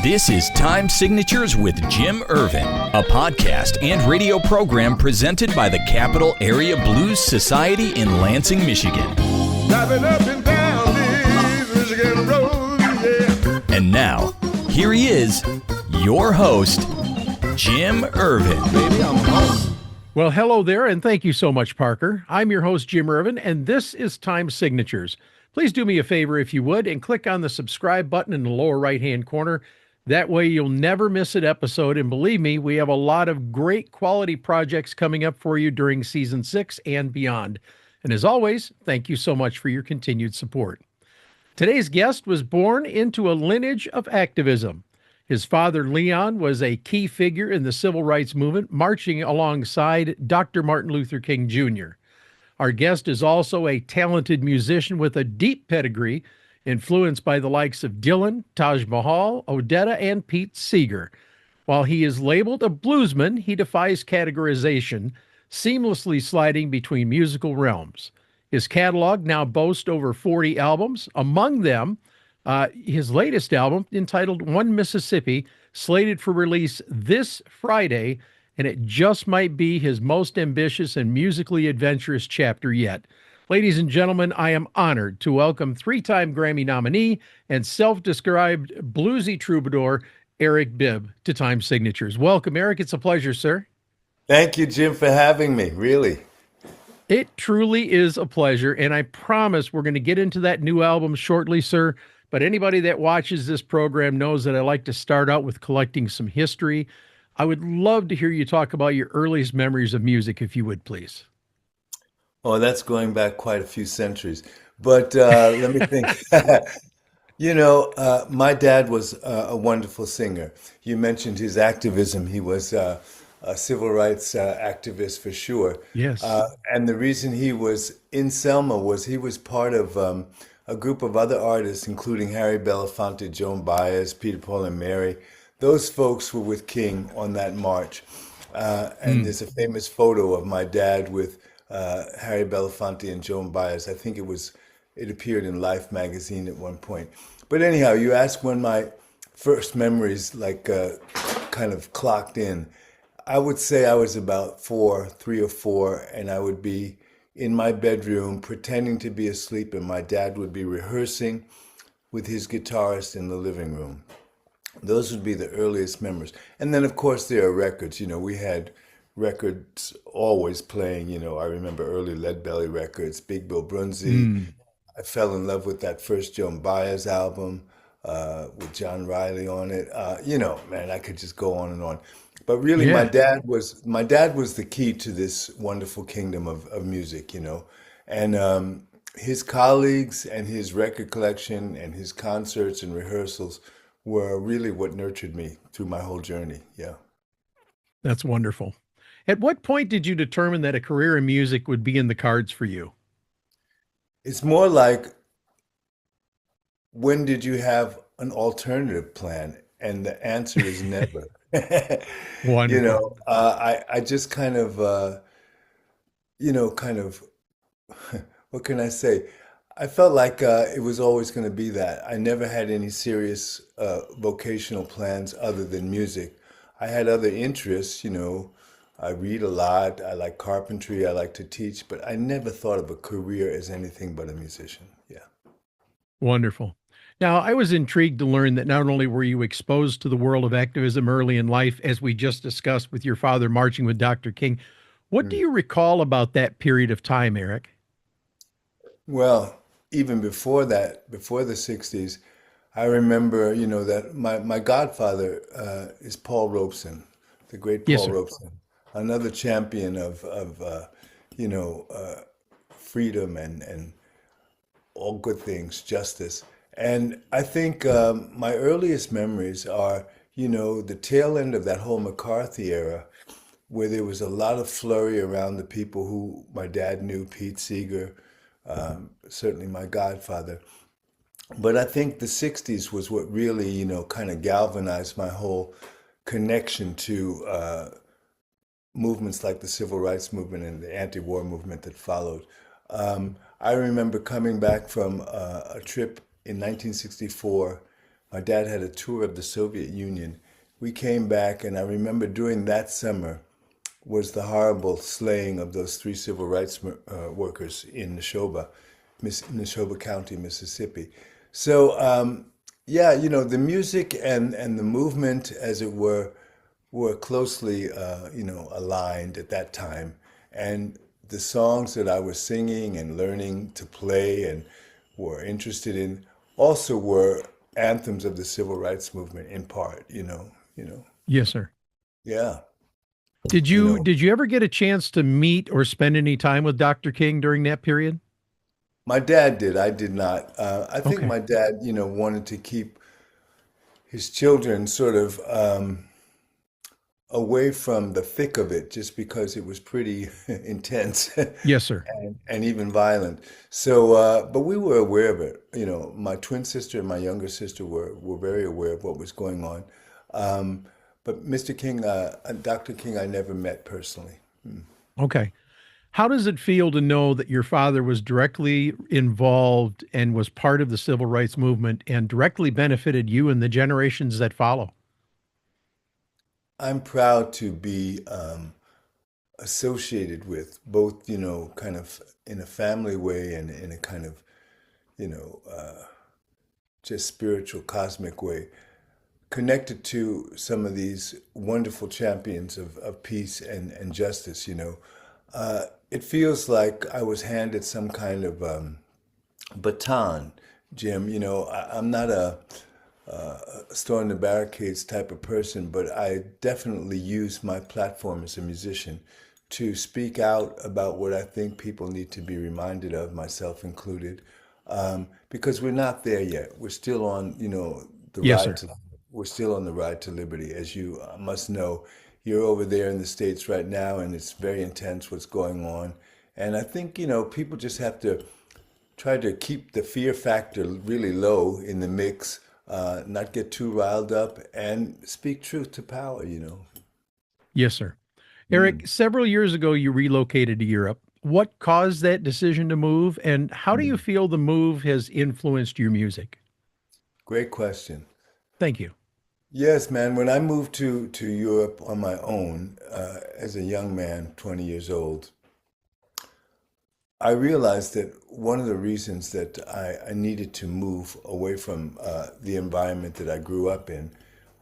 This is Time Signatures with Jim Ervin, a podcast and radio program presented by the Capital Area Blues Society in Lansing, Michigan. Driving up and down these Michigan roads, yeah. And now, here he is, your host, Jim Ervin. Baby, I'm home. Well, hello there, and thank you so much, Parker. I'm your host, Jim Ervin, and this is Time Signatures. Please do me a favor, if you would, and click on the subscribe button in the lower right-hand corner. That way you'll never miss an episode, and believe me, we have a lot of great quality projects coming up for you during Season 6 and beyond. And as always, thank you so much for your continued support. Today's guest was born into a lineage of activism. His father, Leon, was a key figure in the civil rights movement, marching alongside Dr. Martin Luther King Jr. Our guest is also a talented musician with a deep pedigree, influenced by the likes of Dylan, Taj Mahal, Odetta, and Pete Seeger. While he is labeled a bluesman, he defies categorization, seamlessly sliding between musical realms. His catalog now boasts over 40 albums, among them his latest album, entitled One Mississippi, slated for release this Friday, and it just might be his most ambitious and musically adventurous chapter yet. Ladies and gentlemen, I am honored to welcome three-time Grammy nominee and self-described bluesy troubadour, Eric Bibb, to Time Signatures. Welcome, Eric. It's a pleasure, sir. Thank you, Jim, for having me, really. It truly is a pleasure, and I promise we're going to get into that new album shortly, sir. But anybody that watches this program knows that I like to start out with collecting some history. I would love to hear you talk about your earliest memories of music, if you would, please. Oh, that's going back quite a few centuries. But let me think. My dad was a wonderful singer. You mentioned his activism. He was a civil rights activist for sure. Yes. And the reason he was in Selma was he was part of a group of other artists, including Harry Belafonte, Joan Baez, Peter, Paul, and Mary. Those folks were with King on that march. And there's a famous photo of my dad with Harry Belafonte and Joan Baez. I think it appeared in Life magazine at one point. But anyhow, you ask when my first memories kind of clocked in. I would say I was about 3 or 4, and I would be in my bedroom pretending to be asleep, and my dad would be rehearsing with his guitarist in the living room. Those would be the earliest memories. And then, of course, there are records. We had records always playing. I remember early Lead Belly records, Big Bill Brunsey. I fell in love with that first Joan Baez album with John Riley on it. Man, I could just go on and on. But really, Yeah. my dad was the key to this wonderful kingdom of music, And his colleagues and his record collection and his concerts and rehearsals were really what nurtured me through my whole journey. Yeah. That's wonderful. At what point did you determine that a career in music would be in the cards for you? It's more like, when did you have an alternative plan? And the answer is never. Wonderful. I just kind of, what can I say? I felt like it was always going to be that. I never had any serious vocational plans other than music. I had other interests, I read a lot, I like carpentry, I like to teach, but I never thought of a career as anything but a musician. Yeah. Wonderful. Now, I was intrigued to learn that not only were you exposed to the world of activism early in life, as we just discussed with your father marching with Dr. King, what do you recall about that period of time, Eric? Well, even before that, before the 60s, I remember, that my godfather is Paul Robeson, the great Paul Yes, sir. Robeson, another champion of freedom and all good things, justice. And I think my earliest memories are, the tail end of that whole McCarthy era, where there was a lot of flurry around the people who my dad knew, Pete Seeger, certainly my godfather. But I think the 60s was what really, kind of galvanized my whole connection to movements like the civil rights movement and the anti-war movement that followed. I remember coming back from a trip in 1964 My dad had a tour of the Soviet Union. We came back, and I remember during that summer was the horrible slaying of those three civil rights workers in Neshoba County, Mississippi. So, yeah, the music and the movement, as it were closely, aligned at that time. And the songs that I was singing and learning to play and were interested in also were anthems of the civil rights movement in part. Yes, sir. Yeah. Did You you know, did you ever get a chance to meet or spend any time with Dr. King during that period? my dad did. I did not. I think Okay. my dad, wanted to keep his children sort of away from the thick of it just because it was pretty intense Yes, sir. and even violent. So, but we were aware of it. My twin sister and my younger sister were very aware of what was going on. Um, but Mr. King, Dr. King, I never met personally. Okay. How does it feel to know that your father was directly involved and was part of the civil rights movement and directly benefited you and the generations that follow? I'm proud to be associated with both, kind of in a family way and in a kind of, you know, uh, just spiritual, cosmic way, connected to some of these wonderful champions of peace and justice. It feels like I was handed some kind of baton, Jim. I'm not a storm the barricades type of person, but I definitely use my platform as a musician to speak out about what I think people need to be reminded of, myself included, because we're not there yet. We're still on, the Yes, ride sir. to, we're still on the ride to liberty, as you must know. You're over there in the States right now, and it's very intense what's going on. And I think, people just have to try to keep the fear factor really low in the mix, not get too riled up, and speak truth to power. Yes, sir. Mm, Eric, several years ago, you relocated to Europe. What caused that decision to move, and how do you mm. feel the move has influenced your music? Great question. Thank you. Yes, man. When I moved to Europe on my own as a young man, 20 years old, I realized that one of the reasons that I needed to move away from the environment that I grew up in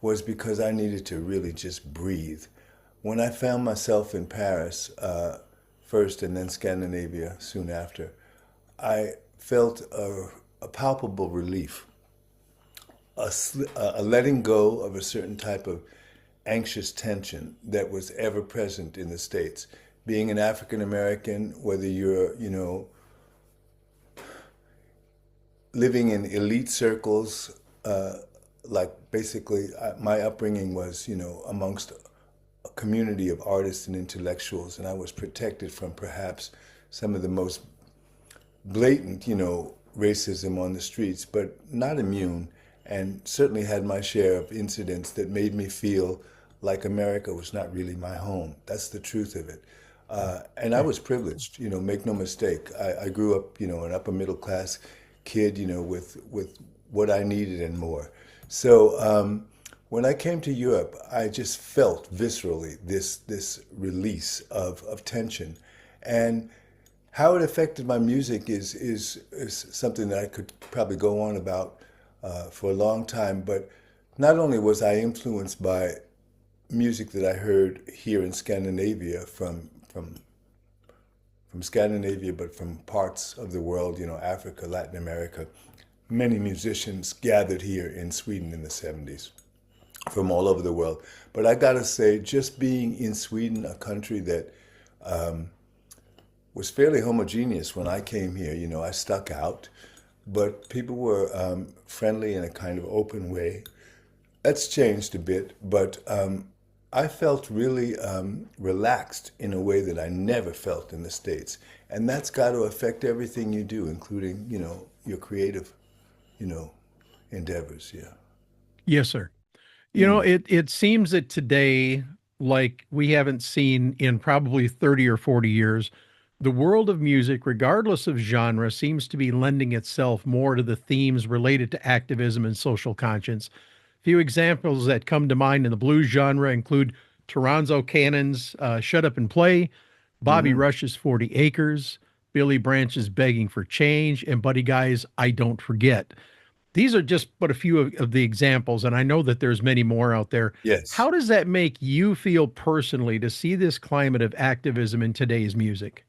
was because I needed to really just breathe. When I found myself in Paris first and then Scandinavia soon after, I felt a palpable relief, a letting go of a certain type of anxious tension that was ever present in the States. Being an African American, whether you're, living in elite circles, like basically my upbringing was, amongst a community of artists and intellectuals, and I was protected from perhaps some of the most blatant, racism on the streets, but not immune, and certainly had my share of incidents that made me feel like America was not really my home. That's the truth of it. And I Okay. was privileged, make no mistake. I grew up, an upper middle class kid, with what I needed and more. So when I came to Europe, I just felt viscerally this release of tension, and how it affected my music is something that I could probably go on about for a long time. But not only was I influenced by music that I heard here in Scandinavia from Scandinavia, but from parts of the world, Africa, Latin America. Many musicians gathered here in Sweden in the 70s from all over the world. But I gotta say, just being in Sweden, a country that was fairly homogeneous when I came here, I stuck out, but people were friendly in a kind of open way. That's changed a bit, but I felt really relaxed in a way that I never felt in the States. And that's got to affect everything you do, including, your creative, you know, endeavors. Yeah. Yes, sir. Mm. It seems that today, like we haven't seen in probably 30 or 40 years, The world of music, regardless of genre, seems to be lending itself more to the themes related to activism and social conscience. Few examples that come to mind in the blues genre include Toronzo Cannon's Shut Up and Play, Bobby Hmm. Rush's 40 Acres, Billy Branch's Begging for Change, and Buddy Guy's I Don't Forget. These are just but a few of the examples, and I know that there's many more out there. Yes. How does that make you feel personally to see this climate of activism in today's music?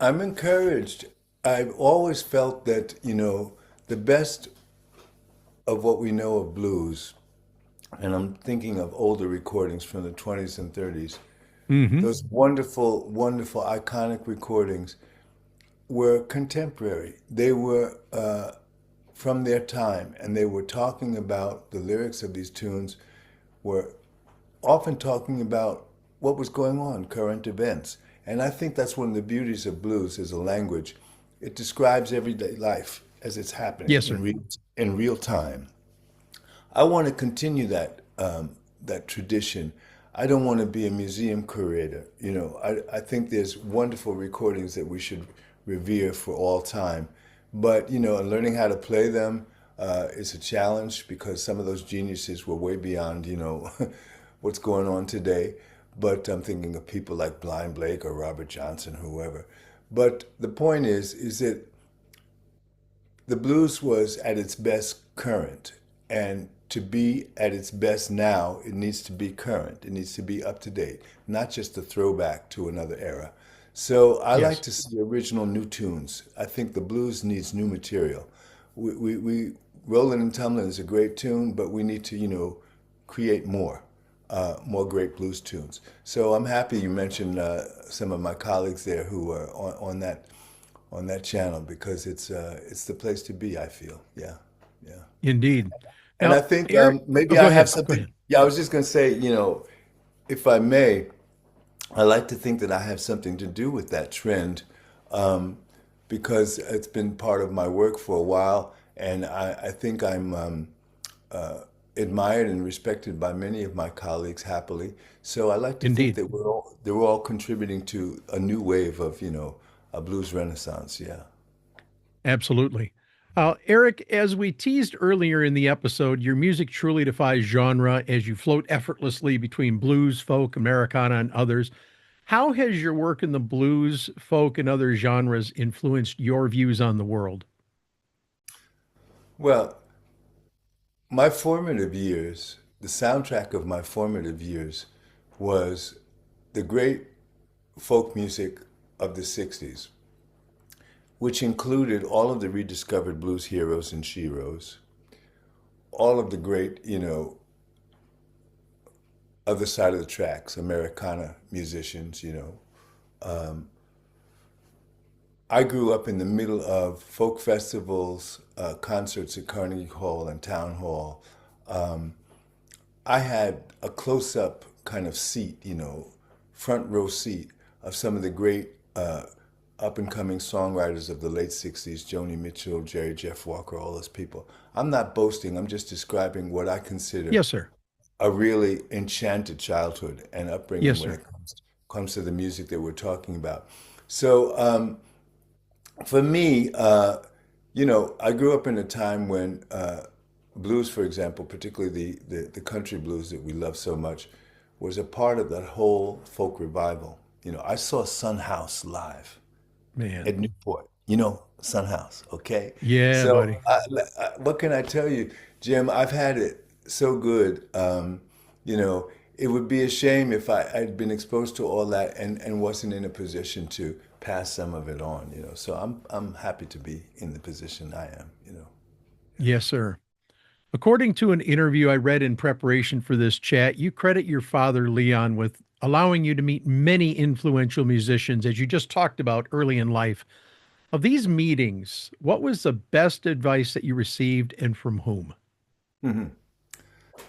I'm encouraged. I've always felt that, the best of what we know of blues, and I'm thinking of older recordings from the 20s and 30s, Hmm. those wonderful, wonderful, iconic recordings were contemporary. They were from their time, and they were talking about the lyrics of these tunes were often talking about what was going on, current events. And I think that's one of the beauties of blues as a language. It describes everyday life as it's happening Yes, sir. in real time. I want to continue that tradition. I don't want to be a museum curator. I think there's wonderful recordings that we should revere for all time. But learning how to play them is a challenge because some of those geniuses were way beyond what's going on today. But I'm thinking of people like Blind Blake or Robert Johnson, whoever. But the point is that the blues was at its best current, and to be at its best now, it needs to be current. It needs to be up to date, not just a throwback to another era. So I like Yes. to see original new tunes. I think the blues needs new material. We Rollin' and Tumblin' is a great tune, but we need to, create more great blues tunes. So I'm happy you mentioned some of my colleagues there who are on that channel because it's the place to be. I feel, yeah, yeah. Indeed. And I Now, think Eric, oh, maybe go I have ahead. Go something. ahead. Yeah, I was just going to say, if I may, I like to think that I have something to do with that trend um, because it's been part of my work for a while, and I think I'm admired and respected by many of my colleagues happily. So I like to think Indeed. that they're all contributing to a new wave of a blues renaissance. Yeah. Absolutely. Eric, as we teased earlier in the episode, your music truly defies genre as you float effortlessly between blues, folk, Americana, and others. How has your work in the blues, folk, and other genres influenced your views on the world? Well, my formative years, the soundtrack of my formative years was the great folk music of the 60s, which included all of the rediscovered blues heroes and sheroes, all of the great, other side of the tracks, Americana musicians. I grew up in the middle of folk festivals, concerts at Carnegie Hall and Town Hall. I had a close-up kind of seat, front row seat of some of the great up-and-coming songwriters of the late 60s, Joni Mitchell, Jerry Jeff Walker, all those people. I'm not boasting, I'm just describing what I consider Yes, sir. a really enchanted childhood and upbringing Yes, when sir. it comes to the music that we're talking about. So for me, I grew up in a time when blues, for example, particularly the country blues that we love so much, was a part of that whole folk revival. I saw Son House live Man. at Newport. Son House, okay? Yeah, So buddy. what can I tell you, Jim? I've had it so good. It would be a shame if I'd been exposed to all that and wasn't in a position to pass some of it on. So I'm happy to be in the position I am. Yes, sir. According to an interview I read in preparation for this chat, you credit your father, Leon, with allowing you to meet many influential musicians, as you just talked about early in life. Of these meetings, what was the best advice that you received and from whom?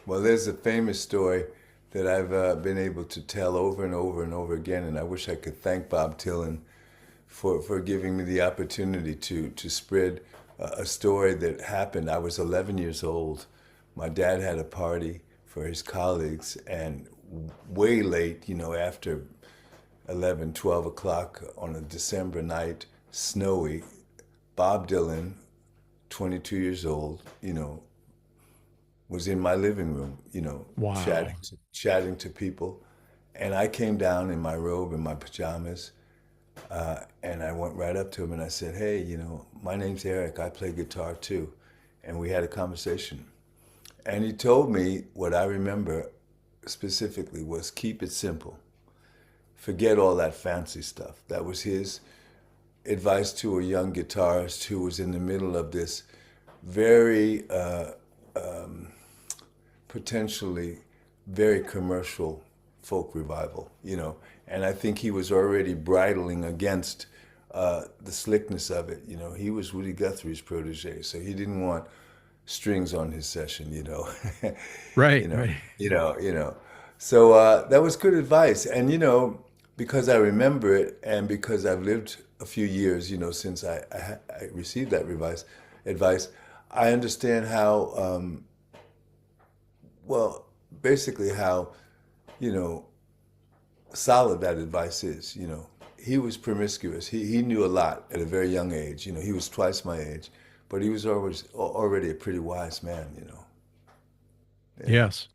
Well, there's a famous story that I've been able to tell over and over and over again, and I wish I could thank Bob Tillen for giving me the opportunity to spread a story that happened. I was 11 years old. My dad had a party for his colleagues, and way late, after 11, 12 o'clock on a December night, snowy. Bob Dylan, 22 years old, was in my living room, Wow. chatting to people. And I came down in my robe and my pajamas, and I went right up to him and I said, "Hey, my name's Eric. I play guitar too." And we had a conversation. And he told me what I remember specifically was keep it simple. Forget all that fancy stuff. That was his advice to a young guitarist who was in the middle of this very potentially very commercial folk revival, and I think he was already bridling against the slickness of it. He was Woody Guthrie's protege, so he didn't want strings on his session, Right, you know, right. So that was good advice, and because I remember it, and because I've lived a few years, since I received that advice, I understand how, basically how, solid that advice is. He was promiscuous. He knew a lot at a very young age. He was twice my age, but he was already a pretty wise man. Yeah. Yes.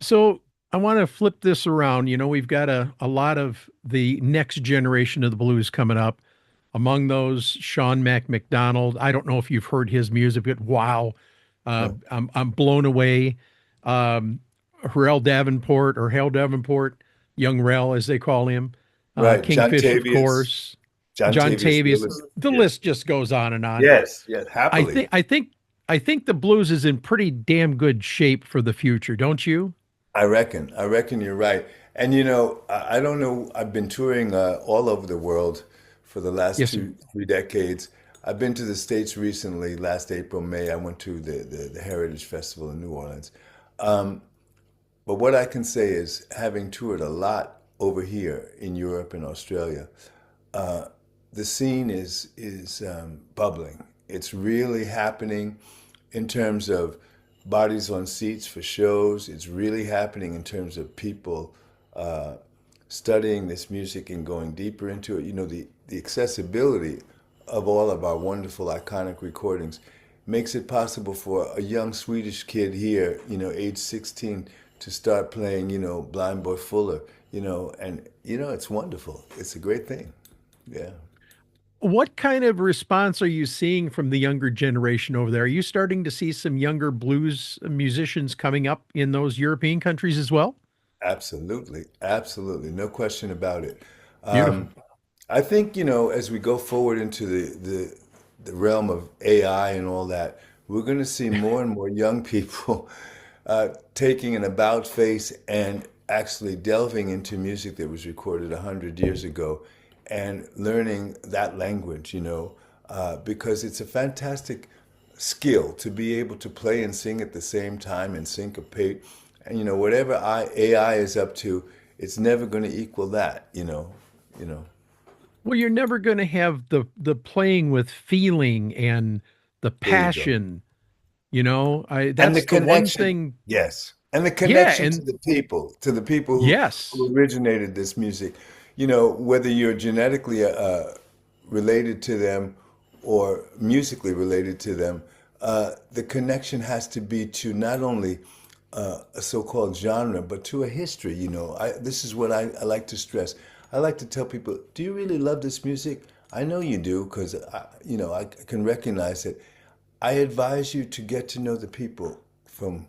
So I want to flip this around. We've got a lot of the next generation of the blues coming up. Among those, Sean McDonald. I don't know if you've heard his music, but wow, No. I'm blown away. Hal Davenport, Young Rel as they call him, Right. John Kingfish, of Tavius. course, John John Tavius Tavius. Willis. The Yes. list just goes on and on. Yes. Yes. I Happily. think I think I think the blues is in pretty damn good shape for the future, don't you? I reckon. You're right. And I don't know. I've been touring all over the world for the last Yes, sir. 3 decades. I've been to the States recently. Last April, May, I went to the Heritage Festival in New Orleans. But what I can say is, having toured a lot over here in Europe and Australia, the scene is bubbling. It's really happening in terms of bodies on seats for shows. It's really happening in terms of people studying this music and going deeper into it. The accessibility of all of our wonderful, iconic recordings makes it possible for a young Swedish kid here, age 16, to start playing, Blind Boy Fuller, and, it's wonderful. It's a great thing. Yeah. What kind of response are you seeing from the younger generation over there? Are you starting to see some younger blues musicians coming up in those European countries as well? Absolutely. Absolutely. No question about it. Beautiful. I think, as we go forward into the realm of AI and all that, we're going to see more and more young people taking an about face and actually delving into music that was recorded 100 years ago and learning that language, because it's a fantastic skill to be able to play and sing at the same time and syncopate. And, whatever AI is up to, it's never going to equal that. Well, you're never going to have the playing with feeling and the There you go. passion, And the that's the one connection, thing. yes, and the Yeah, connection and to the people yes. who originated this music. Whether you're genetically related to them or musically related to them, the connection has to be to not only a so-called genre, but to a history. This is what I like to stress. I like to tell people, do you really love this music? I know you do, because I can recognize it. I advise you to get to know the people from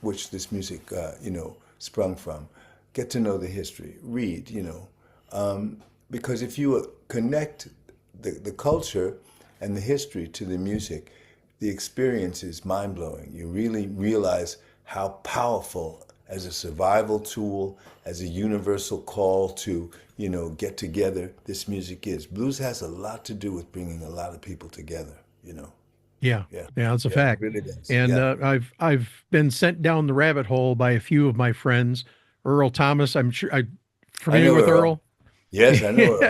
which this music, sprung from. Get to know the history. Read, because if you connect the culture and the history to the music, the experience is mind-blowing. You really realize how powerful as a survival tool, as a universal call to, get together, this music is. Blues has a lot to do with bringing a lot of people together. Yeah, Yeah, yeah, that's a yeah, it fact. really does. And Yeah, I've been sent down the rabbit hole by a few of my friends. Earl Thomas, I'm sure I I familiar know with Earl. Earl. Yes, I know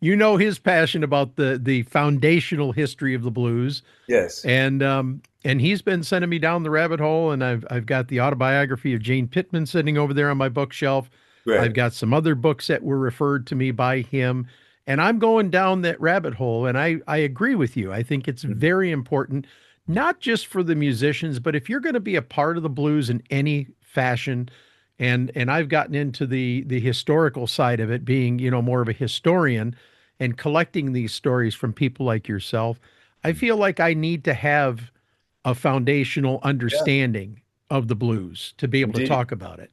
Earl. His passion about the foundational history of the blues, Yes. and he's been sending me down the rabbit hole. And I've got the autobiography of Jane Pittman sitting over there on my bookshelf. I've Right. got some other books that were referred to me by him, and I'm going down that rabbit hole. And I agree with you. I think it's Mhm. very important, not just for the musicians, but if you're going to be a part of the blues in any fashion, and I've gotten into the historical side of it, being, more of a historian and collecting these stories from people like yourself. I feel like I need to have a foundational Yeah, understanding of the blues to be able to indeed. talk about it.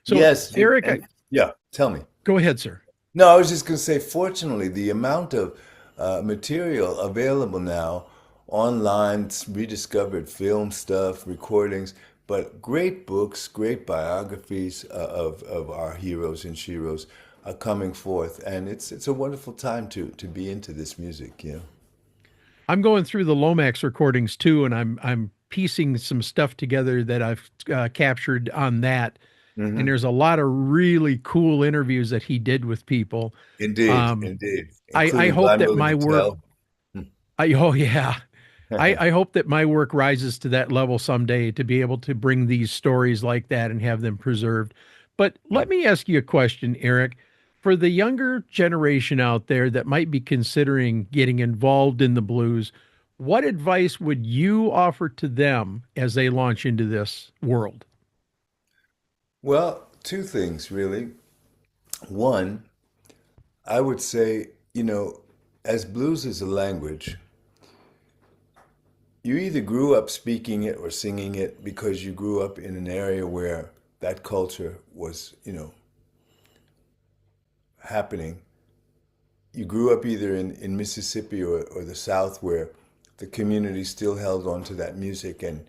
So, Yes, Eric, and yeah, tell me. go ahead, sir. No, I was just going to say, fortunately, the amount of material available now online, rediscovered film stuff, recordings, but great books, great biographies of our heroes and sheroes are coming forth, and it's a wonderful time to be into this music, you know. I'm going through the Lomax recordings too, and I'm piecing some stuff together that I've captured on that. And Hmm. there's a lot of really cool interviews that he did with people. Indeed, Um, indeed, I including hope Blind that Willie my work, McTell. oh yeah, I hope that my work rises to that level someday to be able to bring these stories like that and have them preserved. But let me ask you a question, Eric. For the younger generation out there that might be considering getting involved in the blues, what advice would you offer to them as they launch into this world? Well, two things really. One, I would say, as blues is a language, you either grew up speaking it or singing it because you grew up in an area where that culture was, happening. You grew up either in Mississippi or the South where the community still held on to that music and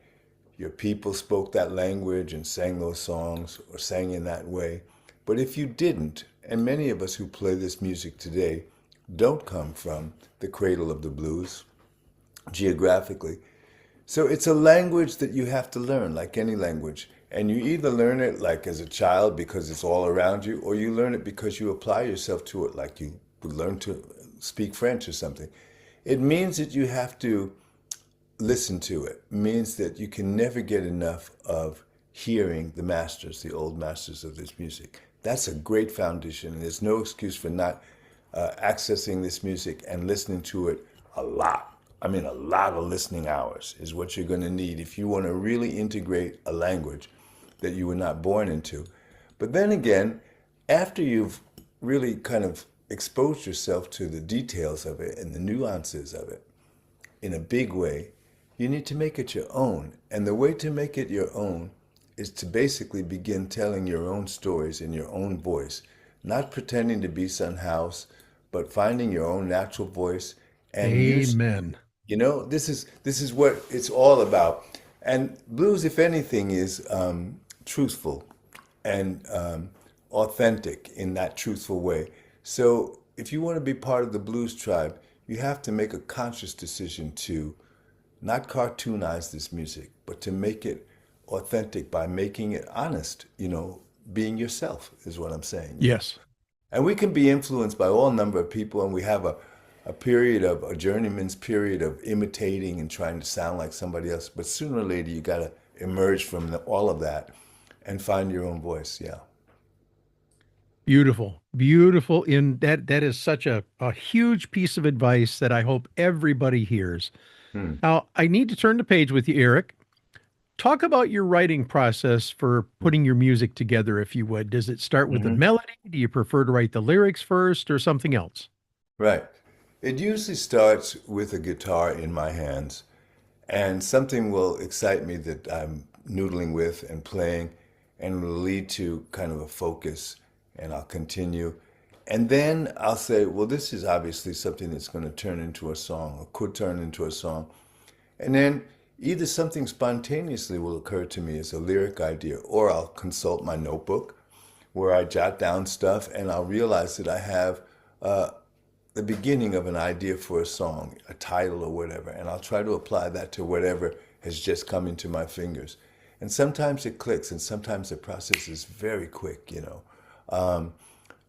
your people spoke that language and sang those songs or sang in that way. But if you didn't, and many of us who play this music today don't come from the cradle of the blues geographically, so it's a language that you have to learn, like any language. And you either learn it like as a child because it's all around you, or you learn it because you apply yourself to it, like you would learn to speak French or something. It means that you have to listen to it. It means that you can never get enough of hearing the masters, the old masters of this music. That's a great foundation, and there's no excuse for not accessing this music and listening to it a lot. I mean, a lot of listening hours is what you're going to need if you want to really integrate a language that you were not born into. But then again, after you've really kind of exposed yourself to the details of it and the nuances of it in a big way, you need to make it your own. And the way to make it your own is to basically begin telling your own stories in your own voice, not pretending to be Son House, but finding your own natural voice and use. Amen. This is what it's all about. And blues, if anything, is truthful and authentic in that truthful way. So if you want to be part of the blues tribe, you have to make a conscious decision to not cartoonize this music, but to make it authentic by making it honest, being yourself is what I'm saying. Yes. And we can be influenced by all number of people, and we have a period of a journeyman's period of imitating and trying to sound like somebody else. But sooner or later, you got to emerge from all of that and find your own voice. Yeah. Beautiful. Beautiful. In that is such a huge piece of advice that I hope everybody hears. Hmm. Now, I need to turn the page with you, Eric. Talk about your writing process for putting your music together, if you would. Does it start with a Hmm. melody? Do you prefer to write the lyrics first or something else? Right. It usually starts with a guitar in my hands, and something will excite me that I'm noodling with and playing, and will lead to kind of a focus, and I'll continue. And then I'll say, well, this is obviously something that's going to turn into a song or could turn into a song. And then either something spontaneously will occur to me as a lyric idea, or I'll consult my notebook where I jot down stuff and I'll realize that I have the beginning of an idea for a song, a title or whatever, and I'll try to apply that to whatever has just come into my fingers. And sometimes it clicks, and sometimes the process is very quick.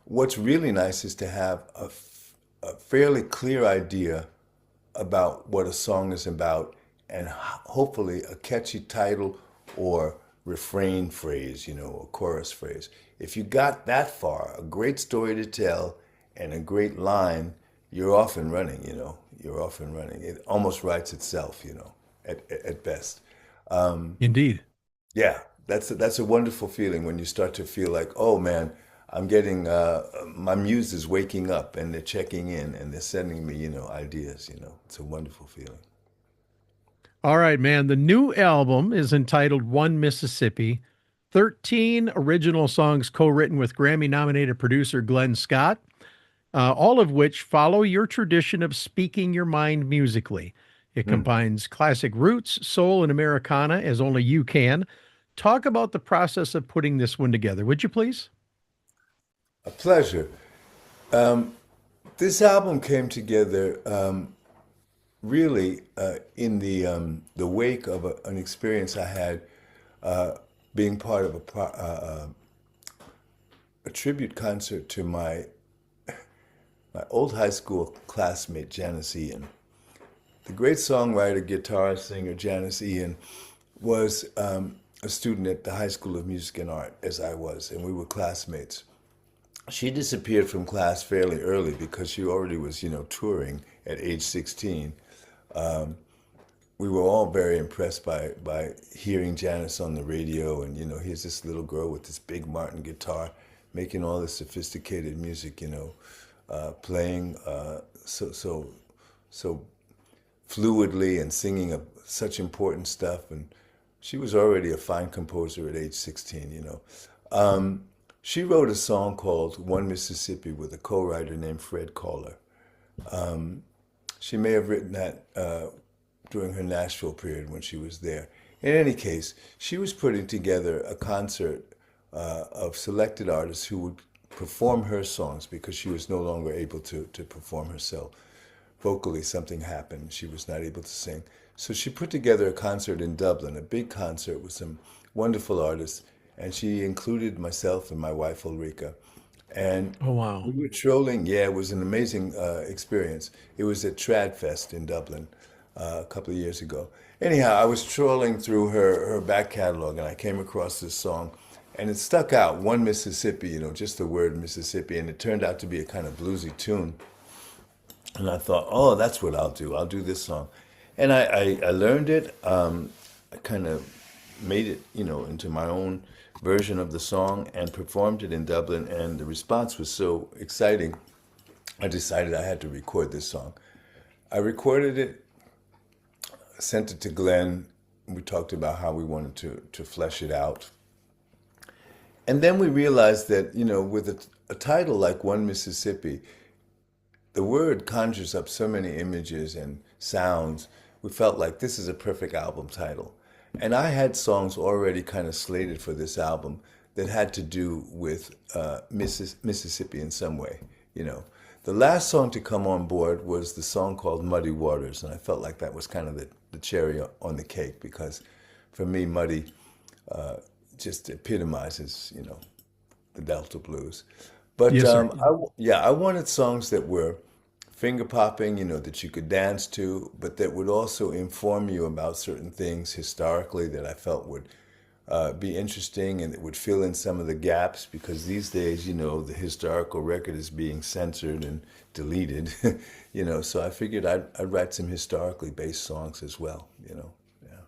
What's really nice is to have a fairly clear idea about what a song is about, and hopefully a catchy title or refrain phrase, a chorus phrase. If you got that far, a great story to tell and a great line, you're off and running, You're off and running. It almost writes itself, at best. Indeed. Yeah, that's a wonderful feeling when you start to feel like, oh man, I'm getting my muse is waking up and they're checking in and they're sending me, ideas. It's a wonderful feeling. All right, man. The new album is entitled One Mississippi. 13 original songs co-written with Grammy-nominated producer Glenn Scott, all of which follow your tradition of speaking your mind musically. It combines classic roots, soul, and Americana as only you can. Talk about the process of putting this one together, would you please? A pleasure. This album came together really in the wake of an experience I had being part of a tribute concert to my old high school classmate Janice Ian. The great songwriter, guitar singer Janice Ian was a student at the High School of Music and Art, as I was, and we were classmates. She disappeared from class fairly early because she already was, touring at age 16. We were all very impressed by hearing Janice on the radio, and here's this little girl with this big Martin guitar making all this sophisticated music, playing so fluidly and singing such important stuff. And she was already a fine composer at age 16. She wrote a song called One Mississippi with a co-writer named Fred Koller. She may have written that during her Nashville period when she was there. In any case, she was putting together a concert of selected artists who would perform her songs because she was no longer able to perform herself. Vocally, something happened. She was not able to sing. So she put together a concert in Dublin, a big concert with some wonderful artists, and she included myself and my wife Ulrika. And Oh, wow. we were trolling. Yeah, it was an amazing experience. It was at Tradfest in Dublin a couple of years ago. Anyhow, I was trolling through her back catalog, and I came across this song, and it stuck out, One Mississippi, just the word Mississippi, and it turned out to be a kind of bluesy tune. And I thought, oh, that's what I'll do. I'll do this song. And I learned it. I kind of made it, into my own version of the song and performed it in Dublin. And the response was so exciting, I decided I had to record this song. I recorded it, sent it to Glenn. We talked about how we wanted to flesh it out. And then we realized that, with a title like One Mississippi, the word conjures up so many images and sounds. We felt like this is a perfect album title. And I had songs already kind of slated for this album that had to do with Mississippi in some way, The last song to come on board was the song called Muddy Waters, and I felt like that was kind of the cherry on the cake because for me, Muddy just epitomizes, the Delta blues. But Yes, sir. I wanted songs that were finger popping, that you could dance to, but that would also inform you about certain things historically that I felt would be interesting and that would fill in some of the gaps because these days, the historical record is being censored and deleted, so I figured I'd write some historically based songs as well, Yeah.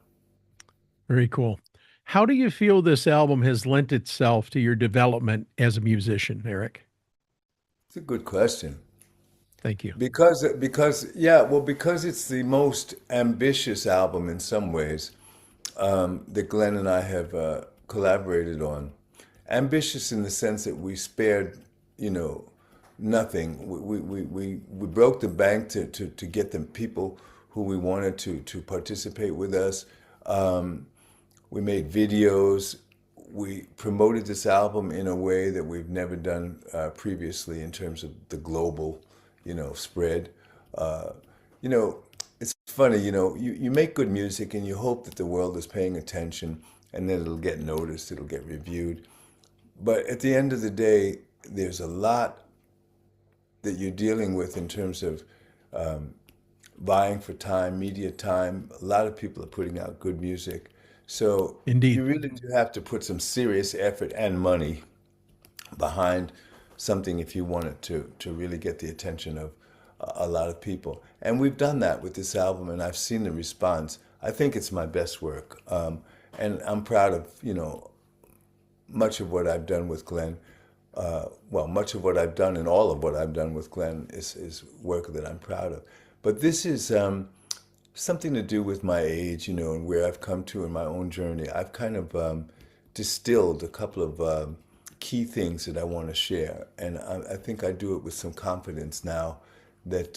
Very cool. How do you feel this album has lent itself to your development as a musician, Eric? It's a good question. Thank you. Because it's the most ambitious album in some ways that Glenn and I have collaborated on. Ambitious in the sense that we spared, nothing. We broke the bank to get the people who we wanted to participate with us. We made videos. We promoted this album in a way that we've never done previously in terms of the global, spread. It's funny, you make good music and you hope that the world is paying attention and that it'll get noticed, it'll get reviewed. But at the end of the day, there's a lot that you're dealing with in terms of vying for time, media time. A lot of people are putting out good music. So Indeed. you really do have to put some serious effort and money behind something if you want it to really get the attention of a lot of people. And we've done that with this album, and I've seen the response. I think it's my best work, and I'm proud of much of what I've done with Glenn. Much of what I've done and all of what I've done with Glenn is work that I'm proud of. But this is something to do with my age, and where I've come to in my own journey. I've kind of distilled a couple of key things that I want to share, and I think I do it with some confidence now that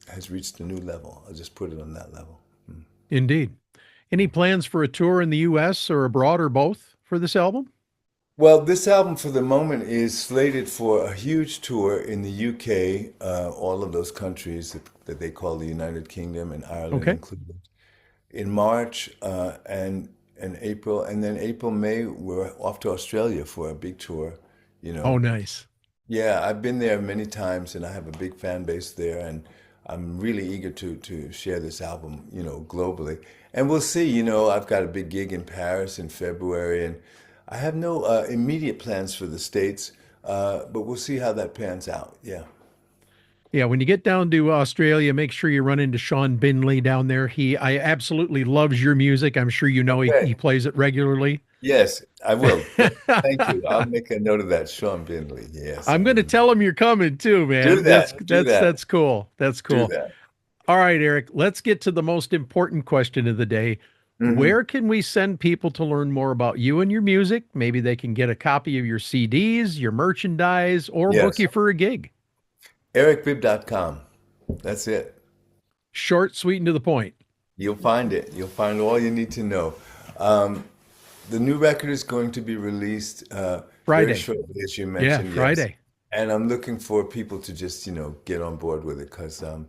has reached a new level. I'll just put it on that level. Indeed. Any plans for a tour in the U.S. or abroad or both for this album? Well, this album for the moment is slated for a huge tour in the UK, all of those countries that they call the United Kingdom and Ireland Okay. included, in March and April. And then April, May, we're off to Australia for a big tour, Oh, nice. Yeah, I've been there many times and I have a big fan base there, and I'm really eager to share this album, globally. And we'll see, I've got a big gig in Paris in February, and I have no immediate plans for the States, but we'll see how that pans out. Yeah. Yeah, when you get down to Australia, make sure you run into Sean Binley down there. I absolutely loves your music. I'm sure you know he Okay. plays it regularly. Yes, I will. Thank you. I'll make a note of that, Sean Binley. Yes. I'm going to tell him you're coming too, man. Do that. Do that. That's cool. That's Do cool. that. All right, Eric, let's get to the most important question of the day. Mhm. Where can we send people to learn more about you and your music? Maybe they can get a copy of your CDs, your merchandise, or book Yes. you for a gig. EricBibb.com. That's it. Short, sweet, and to the point. You'll find it. You'll find all you need to know. The new record is going to be released Friday. very shortly, as you Yeah, mentioned. Yes. Friday. And I'm looking for people to just, get on board with it because I'm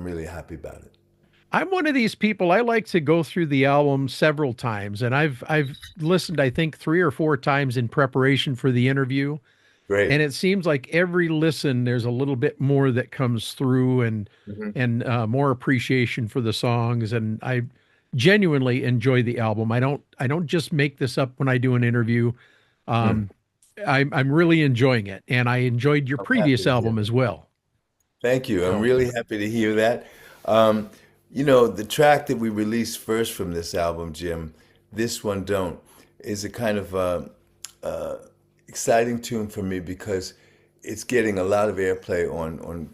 really happy about it. I'm one of these people. I like to go through the album several times, and I've listened, I think, 3 or 4 times in preparation for the interview. Great. And it seems like every listen, there's a little bit more that comes through, and more appreciation for the songs. And I genuinely enjoy the album. I don't just make this up when I do an interview. I'm really enjoying it, and I enjoyed your I'm previous happy to hear album that. as well. Thank you. I'm So really happy to hear that. The track that we released first from this album, Jim, This One Don't, is a kind of exciting tune for me because it's getting a lot of airplay on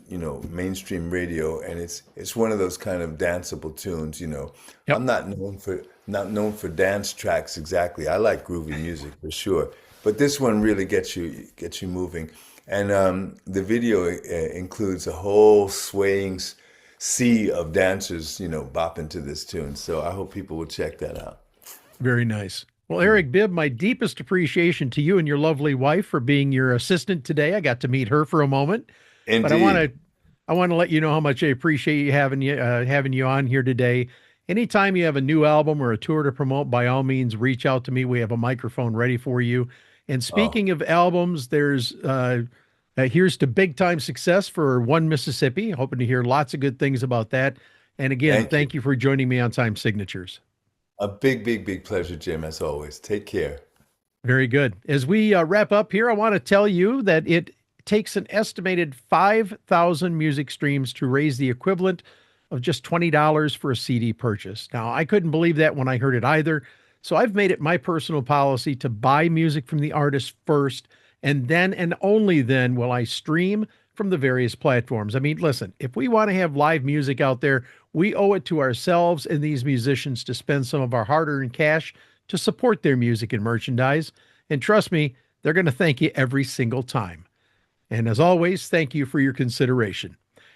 mainstream radio, and it's one of those kind of danceable tunes. Yep. I'm not known for dance tracks exactly. I like groovy music for sure, but this one really gets you moving. And the video includes a whole swaying sea of dancers, bopping to this tune. So I hope people will check that out. very nice. Well, Eric Bibb, my deepest appreciation to you and your lovely wife for being your assistant today. I got to meet her for a moment, but Indeed. I want to let you know how much I appreciate you having you on here today. Anytime you have a new album or a tour to promote, by all means, reach out to me. We have a microphone ready for you. And Oh, speaking of albums, there's here's to big time success for One Mississippi. Hoping to hear lots of good things about that. And again, thank you. thank you for joining me on Time Signatures. A big, big, big pleasure, Jim, as always. Take care. Very good. As we wrap up here, I want to tell you that it takes an estimated 5,000 music streams to raise the equivalent of just $20 for a CD purchase. Now, I couldn't believe that when I heard it either. So I've made it my personal policy to buy music from the artist first, and then and only then will I stream from the various platforms. I mean, listen, if we want to have live music out there, we owe it to ourselves and these musicians to spend some of our hard-earned cash to support their music and merchandise. And trust me, they're going to thank you every single time. And as always, thank you for your consideration.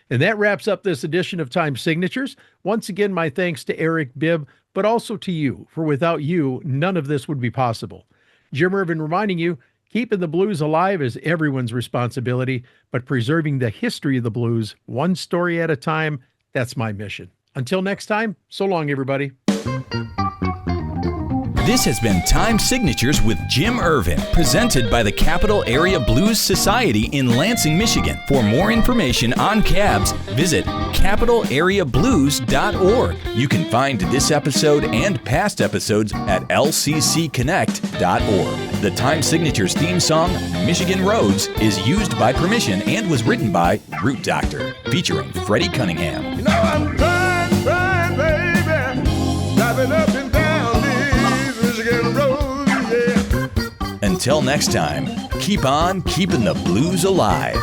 And that wraps up this edition of Time Signatures. Once again, my thanks to Eric Bibb, but also to you, for without you, none of this would be possible. Jim Ervin reminding you, keeping the blues alive is everyone's responsibility, but preserving the history of the blues, one story at a time, that's my mission. Until next time, so long, everybody. This has been Time Signatures with Jim Ervin, presented by the Capital Area Blues Society in Lansing, Michigan. For more information on cabs, visit capitalareablues.org. You can find this episode and past episodes at lccconnect.org. The Time Signatures theme song, Michigan Roads, is used by permission and was written by Root Doctor, featuring Freddie Cunningham. You know I'm trying, baby, driving up and down these Michigan roads, yeah. Until next time, keep on keeping the blues alive.